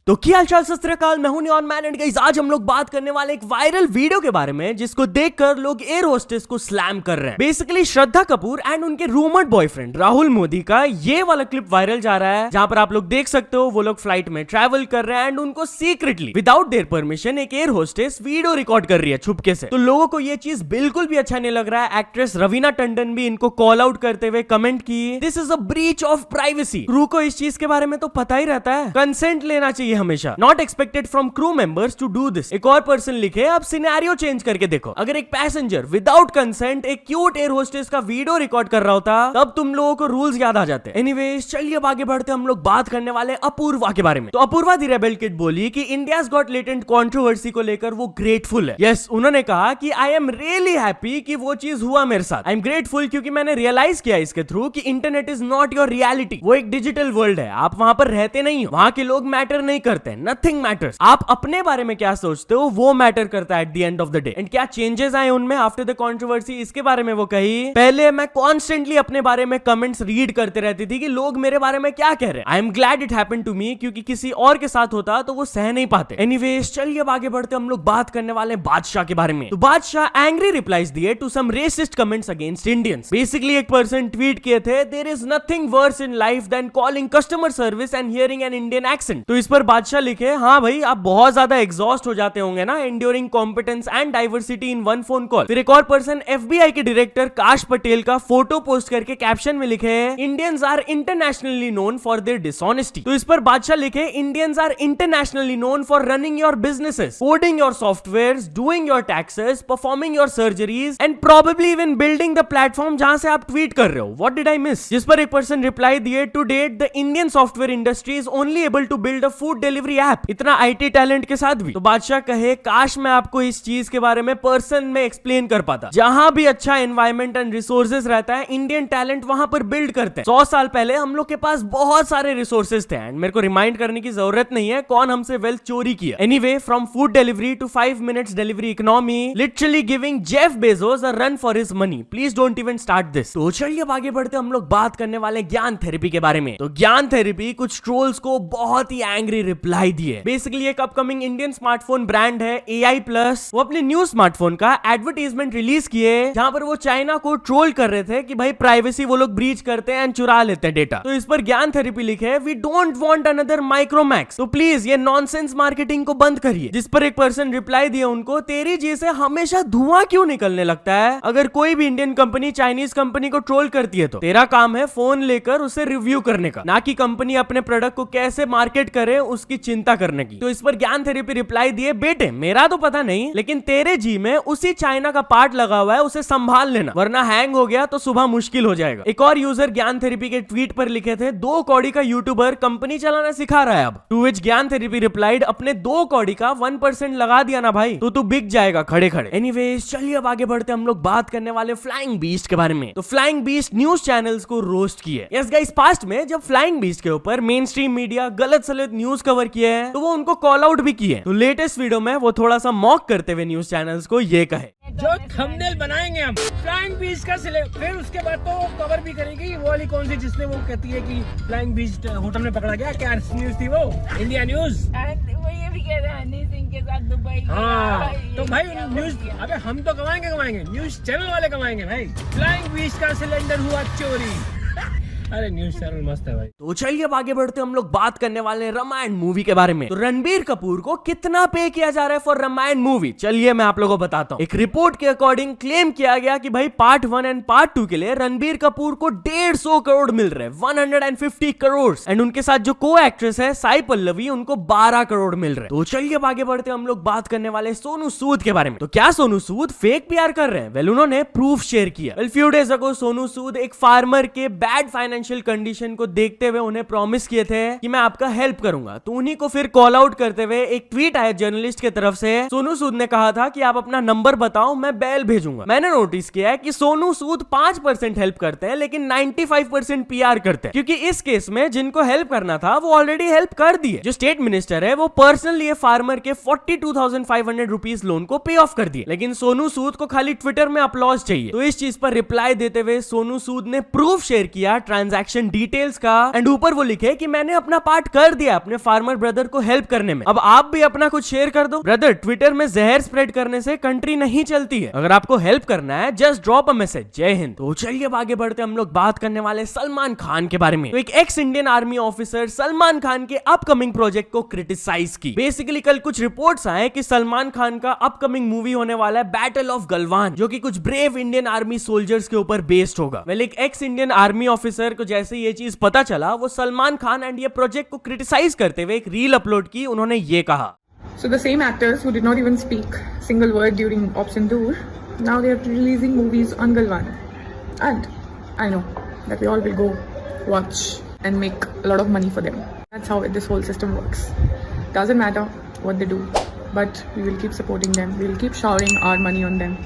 तो क्या हालचाल सत श्री अकाल, मैं हूं नियॉन मैन एंड गाइस आज हम लोग बात करने वाले एक वायरल वीडियो के बारे में जिसको देखकर लोग एयर होस्टेस को स्लैम कर रहे हैं। बेसिकली श्रद्धा कपूर एंड उनके रूमर्ड बॉयफ्रेंड राहुल मोदी का ये वाला क्लिप वायरल जा रहा है जहां पर आप लोग देख सकते हो वो लोग फ्लाइट में ट्रैवल कर रहे हैं एंड उनको सीक्रेटली विदाउट देयर परमिशन एक एयर होस्टेस वीडियो रिकॉर्ड कर रही है छुपके से। तो लोगों को ये चीज बिल्कुल भी अच्छा नहीं लग रहा है। एक्ट्रेस रवीना टंडन भी इनको कॉल आउट करते हुए कमेंट की, this is a breach of privacy. Crew को इस चीज के बारे में तो पता ही रहता है, कंसेंट लेना चाहिए हमेशा, not expected from crew members to do this. एक और पर्सन लिखे, अब सिनेरियो चेंज करके देखो, अगर एक पैसेंजर विदाउट कंसेंट एक क्यूट एयर होस्टेस का वीडियो रिकॉर्ड कर रहा होता तब तुम लोगों को रूल्स याद आ जाते। एनीवेज चलिए अब आगे बढ़ते, हम लोग बात करने वाले अपूर्वा के बारे में। तो अपूर्वा दी रेबेल किड बोली कि इंडियाज गॉट लेटेंट कंट्रोवर्सी को लेकर वो ग्रेटफुल है। यस, उन्होंने कहा कि आई एम रियली हैप्पी कि वो चीज हुआ मेरे साथ। आई एम ग्रेटफुल क्योंकि मैंने रियलाइज किया इसके थ्रू कि internet is not your reality. वो एक डिजिटल वर्ल्ड है, आप वहां पर रहते नहीं हो, वहां के लोग मैटर नहीं करते, नथिंग मैटर्स। आप अपने बारे में क्या सोचते हो वो मैटर करता है at the end of the day. And क्या चेंजेस आए उनमें आफ्टर द कंट्रोवर्सी, इसके बारे में वो कही, पहले मैं कॉन्स्टेंटली अपने बारे में कमेंट्स रीड करते रहती थी कि लोग मेरे बारे में क्या कह रहे हैं। I am glad it happened to me, क्योंकि किसी और के साथ होता तो वो सह नहीं पाते। एनीवेज चलिए अब आगे बढ़ते, हम लोग बात करने वाले बादशाह के बारे में। तो बादशाह एंग्री रिप्लाईज दिए to some racist comments against Indians. Basically एक पर्सन ट्वीट किए थे, there is nothing worse in life than calling customer service and hearing an Indian accent. तो इस पर बादशाह लिखे, हाँ भाई आप बहुत ज्यादा एग्जॉस्ट हो जाते होंगे ना enduring competence and diversity in one phone call. फिर एक और पर्सन एफबीआई के डायरेक्टर काश पटेल का फोटो पोस्ट करके कैप्शन में लिखे, Indians are internationally known for their dishonesty. तो इस पर बादशाह लिखे, Indians are internationally known for running your businesses, coding your softwares, doing your taxes, performing your surgeries and probably even building the platform जहां से आप tweet कर रहे हो। What did I miss? जिस पर एक पर्सन रिप्लाई दिए, to date the Indian software industry is only able to build a food delivery app. इतना आईटी टैलेंट के साथ भी। तो बादशाह कहे, काश मैं आपको इस चीज के बारे में पर्सन में एक्सप्लेन कर पाता। जहां भी अच्छा एनवायरमेंट एंड रिसोर्सेज रहता है, इंडियन टैलेंट वहां पर बिल्ड करते हैं। 100 साल पहले हम लोग के पास बहुत सारे रिसोर्सेज थे एंड मेरे को रिमाइंड करने की जरूरत नहीं है कौन हमसे वेल्थ चोरी किया। Anyway, from food delivery to 5 minutes delivery economy, literally giving Jeff Bezos a run for his money. Please don't even start this. तो चलिए अब आगे बढ़ते, हम लोग बात करने वाले ज्ञान थेरेपी के बारे में। तो ज्ञान थेरेपी कुछ ट्रोल्स को बहुत ही एंग्री रिप्लाई दिए। बेसिकली एक अपकमिंग इंडियन स्मार्टफोन ब्रांड है AI प्लस, वो अपने न्यू स्मार्टफोन का एडवर्टाइजमेंट रिलीज किए जहां पर वो चाइना को ट्रोल कर रहे थे कि भाई प्राइवेसी वो लोग ब्रीच करते हैं एंड चुरा लेते हैं डेटा। तो इस पर ज्ञान थेरेपी लिखे, we don't want another Micromax, तो प्लीज ये नॉनसेंस मार्केटिंग को बंद करिए। जिस पर एक पर्सन रिप्लाई दिया उनको, तेरी जी से हमेशा धुआं क्यों निकलने लगता है? अगर कोई भी इंडियन कंपनी चाइनीज कंपनी को ट्रोल करती है तो तेरा काम है फोन लेकर उसे रिव्यू करने का, ना कि कंपनी अपने प्रोडक्ट को कैसे मार्केट करे उसकी चिंता करने की। तो इस पर ज्ञान थेरेपी रिप्लाई दिए, बेटे मेरा तो पता नहीं लेकिन तेरे जी में उसी चाइना का पार्ट लगा हुआ है, उसे संभाल लेना वरना हैंग हो गया तो सुबह मुश्किल हो जाएगा। एक और यूजर ज्ञान थेरेपी के ट्वीट पर लिखे थे, 2 कौड़ी का यूट्यूबर कंपनी चलाना सिखा रहा है अब। टू विच ज्ञान थेरेपी रिप्लाइड, अपने 2 कौड़ी का 1% लगा दिया ना भाई तो तू बिक जाएगा खड़े खड़े। एनीवेज चलिए अब आगे बढ़ते, हम लोग बात करने वाले फ्लाइंग बीस्ट के बारे में। तो फ्लाइंग बीस्ट न्यूज चैनल्स को रोस्ट किए। यस गाइस, पास्ट में जब फ्लाइंग बीस्ट के ऊपर मेन स्ट्रीम मीडिया गलत सलत न्यूज कवर किए हैं तो वो उनको कॉल आउट भी किए। तो लेटेस्ट वीडियो में वो थोड़ा सा मॉक करते हुए न्यूज चैनल्स को ये कहे, जो थंबनेल बनाएंगे हम फ्लाइंग बीस्ट का फिर उसके बाद तो कवर भी करेगी वो वाली कौन सी जिसमें वो कहती है कि फ्लाइंग बीस्ट होटल में पकड़ा गया, क्या न्यूज थी वो? India news. वो ये भी कह रहे हैं हनी सिंह के साथ दुबई। हाँ तो भाई न्यूज, अबे हम तो कमाएंगे न्यूज चैनल वाले कमाएंगे भाई। फ्लाइंग बीस्ट का सिलेंडर हुआ चोरी। अरे न्यूज चैनल मस्त है भाई। तो चलिए अब आगे बढ़ते, हम लोग बात करने वाले रामायण मूवी के बारे में। तो रणबीर कपूर को कितना पे किया जा रहा है फॉर रामायण मूवी, चलिए मैं आप लोगों को बताता हूँ। एक रिपोर्ट के अकॉर्डिंग क्लेम किया गया कि भाई पार्ट 1 एंड पार्ट 2 के लिए रणबीर कपूर को 150 करोड़ मिल रहे, 150 करोड़। एंड उनके साथ जो को एक्ट्रेस है साई पल्लवी, उनको 12 करोड़ मिल रहे। तो चलिए अब आगे बढ़ते, हम लोग बात करने वाले सोनू सूद के बारे में। तो क्या सोनू सूद फेक PR कर रहे हैं? वेल उन्होंने प्रूफ शेयर किया। Well few days ago Sonu Sood एक फार्मर के बैड फाइनेंशियल कंडीशन को देखते हुए उन्हें प्रॉमिस किए थे कि मैं आपका हेल्प करूंगा। तो उन्हीं को फिर कॉल आउट करते हुए एक ट्वीट आया जर्नलिस्ट की तरफ से। सोनू सूद ने कहा था कि आप अपना नंबर बताओ, मैं बेल भेजूंगा। मैंने नोटिस किया है कि सोनू सूद 5% हेल्प करते हैं लेकिन 95% PR करते हैं, क्योंकि इस केस में जिनको हेल्प करना था वो ऑलरेडी हेल्प कर दिए। जो स्टेट मिनिस्टर है वो पर्सनली फार्मर के 42,500 रुपीज लोन को पे ऑफ कर दिए, लेकिन सोनू सूद को खाली ट्विटर में अपलॉज चाहिए। तो इस चीज पर रिप्लाई देते हुए सोनू सूद ने प्रूफ शेयर किया ट्रांजैक्शन ट्रांजैक्शन डिटेल्स का, एंड ऊपर वो लिखे कि मैंने अपना पार्ट कर दिया अपने फार्मर ब्रदर को हेल्प करने में, अब आप भी अपना कुछ शेयर कर दो। ब्रदर, ट्विटर में जहर स्प्रेड करने से कंट्री नहीं चलती है, अगर आपको हेल्प करना है जस्ट ड्रॉप अ मैसेज। जय हिंद। तो चलिए अब आगे बढ़ते हम लोग बात करने वाले सलमान खान के बारे में। तो एक x Indian army officer Salman Khan के अपकमिंग प्रोजेक्ट को क्रिटिसाइज की। बेसिकली कल कुछ रिपोर्ट्स आए कि सलमान खान का अपकमिंग मूवी होने वाला है बैटल ऑफ गलवान, जो कि कुछ ब्रेव इंडियन आर्मी सोल्जर्स के ऊपर बेस्ड होगा। वेल, एक एक्स इंडियन आर्मी ऑफिसर को जैसे ये चीज पता चला, वो सलमान खान एंड ये प्रोजेक्ट को क्रिटिसाइज करते हुए एक रील अपलोड की। उन्होंने ये कहा, So the same actors who did not even speak single word during Ops Sindoor, now they are releasing movies on Galwan. And I know that we all will go watch and make a lot of money for them. That's how this whole system works. Doesn't matter what they do, but we will keep supporting them. We will keep showering our money on them.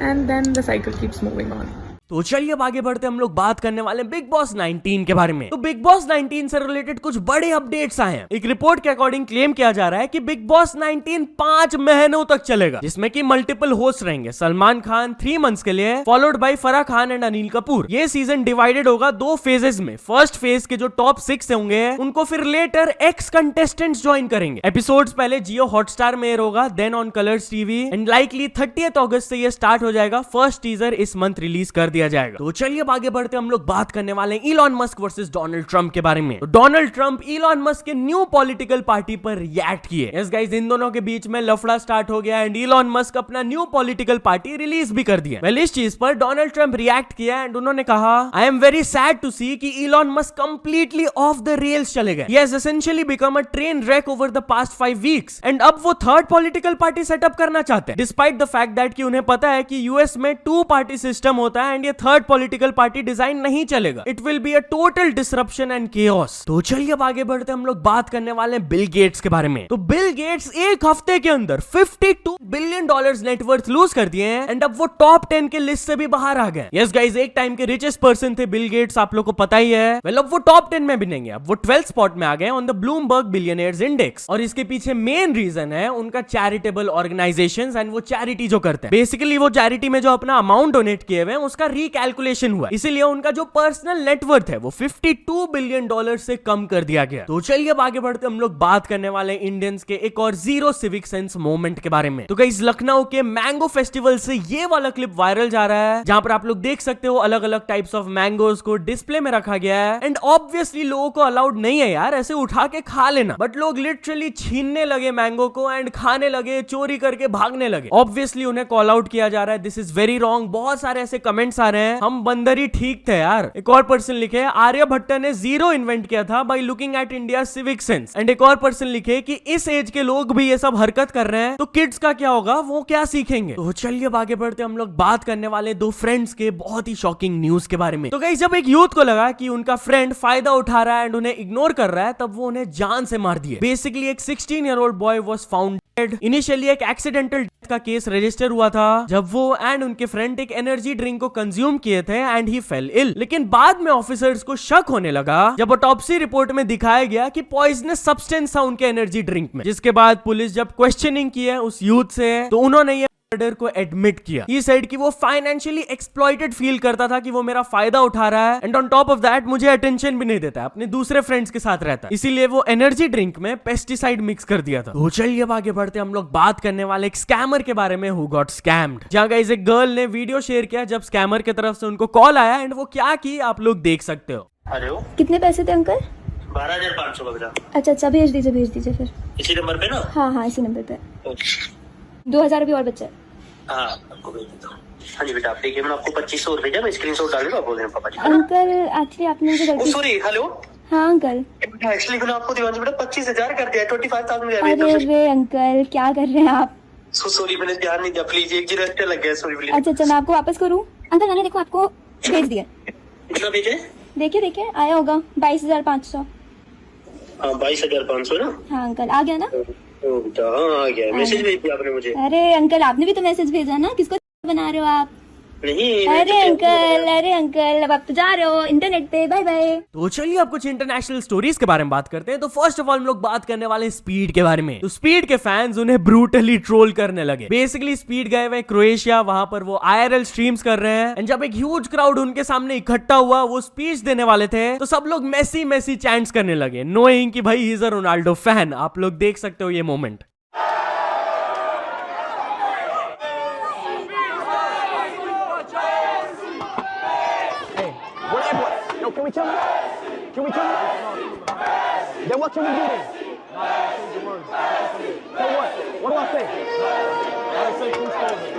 And then the cycle keeps moving on. तो चलिए अब आगे बढ़ते हम लोग बात करने वाले बिग बॉस 19 के बारे में। तो बिग बॉस 19 से रिलेटेड कुछ बड़े अपडेट्स आए हैं। एक रिपोर्ट के अकॉर्डिंग क्लेम किया जा रहा है कि बिग बॉस 19 5 महीनों तक चलेगा, जिसमें कि मल्टीपल होस्ट रहेंगे। सलमान खान 3 मंथ्स के लिए, followed by Farah Khan and Anil Kapoor. ये सीजन डिवाइडेड होगा 2 फेजेस में। फर्स्ट फेज के जो टॉप 6 होंगे उनको फिर लेटर एक्स कंटेस्टेंट्स ज्वाइन करेंगे। एपिसोड्स पहले जियो हॉटस्टार में एयर होगा, then on Colors TV, and likely 30 अगस्त से ये स्टार्ट हो जाएगा। फर्स्ट टीजर इस मंथ रिलीज कर दिया जाएगा। तो चलिए अब आगे बढ़ते हम लोग बात करने वाले हैं Elon Musk versus Donald Trump के बारे में। तो डोनाल्ड ट्रंप इलॉन मस्क के न्यू पॉलिटिकल पार्टी पर रिएक्ट किए। यस गाइस, इन दोनों के बीच में लफड़ा स्टार्ट हो गया एंड इलॉन मस्क अपना न्यू पॉलिटिकल पार्टी रिलीज भी कर दिया। वेल, इस चीज पर डोनाल्ड ट्रंप रिएक्ट किया एंड उन्होंने कहा, I am very sad to see कि Elon Musk completely off the rails चले गए। ही has essentially become a train wreck over the past 5 weeks and अब वो थर्ड पॉलिटिकल पार्टी सेटअप करना चाहते हैं, डिस्पाइट द फैक्ट दैट कि उन्हें पता है कि यूएस में 2 पार्टी सिस्टम होता है एंड ये थर्ड पॉलिटिकल पार्टी डिजाइन नहीं चलेगा। It will be a total disruption and chaos. तो चलिए अब आगे बढ़ते हम लोग बात करने वाले हैं बिल गेट्स के बारे में। तो बिल गेट्स एक हफ्ते के अंदर $52 बिलियन नेटवर्थ लूज कर दिए हैं एंड अब वो टॉप 10 के लिस्ट से भी बाहर आ गए। यस गाइस, एक टाइम के रिचेस्ट पर्सन थे बिल गेट्स, आप लोग को पता ही है। वेल, अब वो टॉप 10 में भी नहीं है, अब वो 12th स्पॉट में आ गए on the Bloomberg billionaires index. और इसके पीछे मेन रीजन है उनका चैरिटेबल ऑर्गेनाइजेशंस एंड वो चैरिटी जो करते हैं। बेसिकली वो चैरिटी में जो अपना अमाउंट डोनेट किए हुए हैं उसका रिकैलकुलेशन हुआ, इसीलिए उनका जो पर्सनल नेटवर्थ है वो $52 बिलियन से कम कर दिया गया। तो चलिए अब आगे बढ़ते हम लोग बात करने वाले इंडियंस के एक और जीरो सिविक सेंस मोमेंट के बारे में। तो गाइस, लखनऊ के मैंगो फेस्टिवल से ये वाला क्लिप वायरल जा रहा है, जहां पर आप लोग देख सकते हो अलग अलग टाइप्स ऑफ मैंगोज को डिस्प्ले में रखा गया है एंड ऑब्वियसली लोगों को अलाउड नहीं है यार ऐसे उठा के खा लेना, बट लोग लिटरली छीनने लगे मैंगो को एंड खाने लगे, चोरी करके भागने लगे। ऑब्वियसली उन्हें कॉल आउट किया जा रहा है, दिस इज वेरी रॉन्ग। बहुत सारे ऐसे कमेंट्स आ रहे हैं, हम बंदर ही ठीक थे यार। एक और पर्सन लिखे, आर्यभट्ट ने जीरो इन्वेंट किया था by looking at India civic sense. And एक और पर्सन लिखे कि इस एज के लोग भी ये सब हरकत कर रहे हैं तो किड्स का क्या होगा, वो क्या सीखेंगे। तो चलिए अब आगे बढ़ते हम लोग बात करने वाले 2 फ्रेंड्स के बहुत ही शॉकिंग न्यूज के बारे में। तो गाइस, जब एक यूथ को लगा कि उनका फ्रेंड फायदा उठा रहा है एंड उन्हें इग्नोर कर रहा है, तब वो उन्हें जान से मार दिए। बेसिकली एक 16-year-old boy was found dead. Initially एक एक्सीडेंटल डेथ का केस रजिस्टर हुआ था जब वो एंड उनके फ्रेंड एक एनर्जी ड्रिंक को कंज्यूम किए थे एंड ही फेल इल। लेकिन बाद में ऑफिसर्स को शक होने लगा जब ऑटोप्सी रिपोर्ट में दिखाया गया कि पॉइजनस सब्सटेंस था उनके एनर्जी ड्रिंक में। जिसके बाद पुलिस जब क्वेश्चनिंग की है उस यूथ से, तो उन्होंने ये मर्डर को एडमिट किया। ये साइड की वो फाइनेंशियली एक्सप्लॉइटेड फील करता था कि वो मेरा फायदा उठा रहा है and on top of that मुझे अटेंशन भी नहीं देता, अपने दूसरे फ्रेंड्स के साथ रहता, इसीलिए वो एनर्जी ड्रिंक में पेस्टिसाइड मिक्स कर दिया था। तो चलिए अब आगे बढ़ते हम लोग बात करने वाले एक स्कैमर के बारे में, हु गॉट स्कैम्ड। जहां गाइस एक गर्ल ने वीडियो शेयर किया जब स्कैमर की तरफ से उनको कॉल आया एंड वो क्या की आप लोग देख सकते हो। हेलो, कितने पैसे थे अंकल? 12,500 का बेटा। अच्छा, भेज दीजिए फिर। इसी नंबर पे ना? हाँ, इसी नंबर पे। 2,000 अभी और बच्चा है। हाँ, आपको भेज देता हूँ। हाँ जी बेटा, आप देखिए, मैंने आपको 2500 भेजा, मैं स्क्रीनशॉट डाल दूंगा, बोल रहे हैं पापा जी। अंकल एक्चुअली आपने मुझे गलती। Sorry, hello. हाँ अंकल। एक्चुअली मैंने आपको दिवान बेटा 25,000 कर दिया, 25,000। अरे अंकल, क्या कर रहे हैं आप? सॉरी, मैंने ध्यान नहीं दिया, प्लीज। 1 जीरो एक्स्ट्रा लग गया, सॉरी प्लीज। अच्छा, मैं आपको वापस करूँ? अंकल मैंने देखो आपको भेज दिया। कितना भेजे? देखिए आया होगा 22,500। हाँ, 22,500 ना? हाँ अंकल, आ गया ना? हाँ, आ गया। मैसेज भेज दिया आपने मुझे। अरे अंकल, आपने भी तो मैसेज भेजा ना, किसको बना रहे हो आप? नहीं अरे अंकल अब आप तो जा रहे हो इंटरनेट पे, बाय बाय। तो चलिए अब कुछ इंटरनेशनल स्टोरीज के बारे में बात करते हैं। तो फर्स्ट ऑफ ऑल हम लोग बात करने वाले हैं स्पीड के बारे में। तो स्पीड के फैंस उन्हें ब्रूटली ट्रोल करने लगे। बेसिकली स्पीड गए हुए क्रोएशिया, वहां पर वो IRL स्ट्रीम्स कर रहे हैं, एंड जब एक ह्यूज क्राउड उनके सामने इकट्ठा हुआ, वो स्पीच देने वाले थे, तो सब लोग मेसी मेसी चैंट्स करने लगे, नोइंग कि भाई he is a Ronaldo fan. आप लोग देख सकते हो ये moment. Can we chill? Can we chill? Then what can we do then? Say what? What do I say? I say please close it.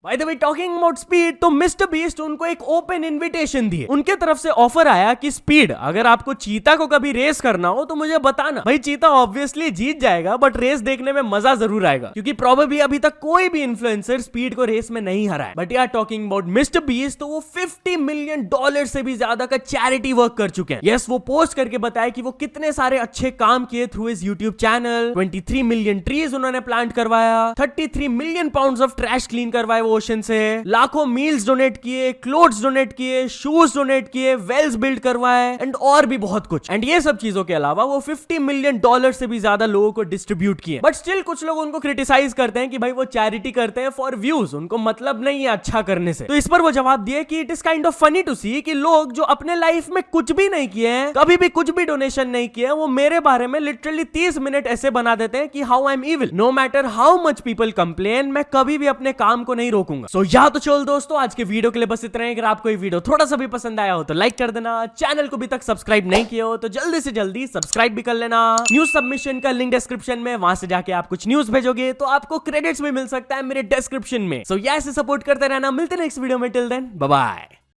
By the way, talking about speed, तो mister beast उनको एक open invitation दिए। उनके तरफ से offer आया कि speed, अगर आपको चीता को कभी रेस करना हो तो मुझे बताना। भाई चीता ऑब्वियसली जीत जाएगा, बट रेस देखने में मजा जरूर आएगा, क्योंकि प्रोबेबली अभी तक कोई भी इन्फ्लुएंसर स्पीड को रेस में नहीं हराया। बट यार टॉकिंग अबाउट मिस्टर बीस्ट, तो वो $50 मिलियन से भी ज्यादा का चैरिटी वर्क कर चुके हैं। यस, वो पोस्ट करके बताया कि वो कितने सारे अच्छे काम किए through his YouTube channel. 23 million trees उन्होंने प्लांट करवाया, 33 million pounds of trash clean करवाए वो ओशन से, लाखों मील्स डोनेट किए, क्लोथ्स डोनेट किए, शूज डोनेट किए, वेल्स बिल्ड करवाए, एंड और भी बहुत कुछ। एंड ये सब चीजों के अलावा वो $50 मिलियन से भी ज्यादा लोगों को डिस्ट्रीब्यूट किए। बट स्टिल कुछ लोग उनको क्रिटिसाइज करते हैं कि भाई वो चैरिटी करते हैं फॉर व्यूज, उनको मतलब नहीं है अच्छा करने से। तो इस पर वो जवाब दिए कि it is kind of funny to see कि लोग जो अपने लाइफ में कुछ भी नहीं किए हैं, कभी भी कुछ भी डोनेशन नहीं किए, वो मेरे बारे में लिटरली 30 मिनट ऐसे बना देते हैं कि how I am evil. No matter how much people complain, मैं कभी भी अपने काम को नहीं रोकूंगा। सो या तो चल दोस्तों, आज के वीडियो के लिए बस इतना ही। अगर आपको ये वीडियो थोड़ा सा भी पसंद आया हो तो लाइक कर देना, चैनल को अभी तक सब्सक्राइब नहीं किया हो तो जल्दी से जल्दी सब्सक्राइब भी कर लेना। न्यूज सबमिशन का लिंक डिस्क्रिप्शन में, वहां से जाके आप कुछ न्यूज भेजोगे तो आपको क्रेडिट्स भी मिल सकता है मेरे डिस्क्रिप्शन में। सो ऐसे सपोर्ट करते रहना। मिलते हैं नेक्स्ट वीडियो में, टिल देन बाय बाय।